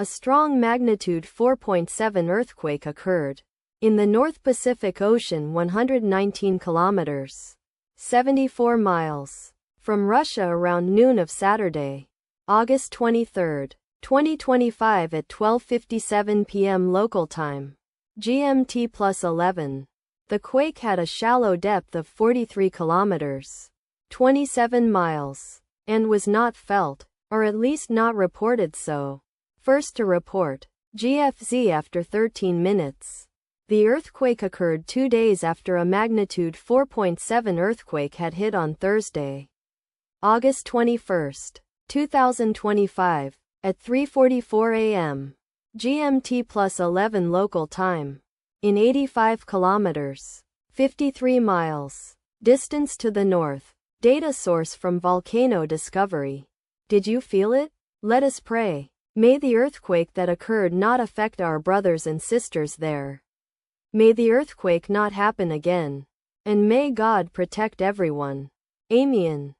A strong magnitude 4.7 earthquake occurred in the North Pacific Ocean 119 kilometers, 74 miles from Russia around noon of Saturday, August 23, 2025 at 12:57 p.m. local time, GMT +11. The quake had a shallow depth of 43 kilometers, 27 miles, and was not felt, or at least not reported so. First to report, GFZ after 13 minutes. The earthquake occurred 2 days after a magnitude 4.7 earthquake had hit on Thursday, August 21, 2025, at 3:44 a.m. GMT +11 local time, in 85 kilometers, 53 miles, distance to the north. Data source from Volcano Discovery. Did you feel it? Let us pray. May the earthquake that occurred not affect our brothers and sisters there. May the earthquake not happen again. And may God protect everyone. Amen.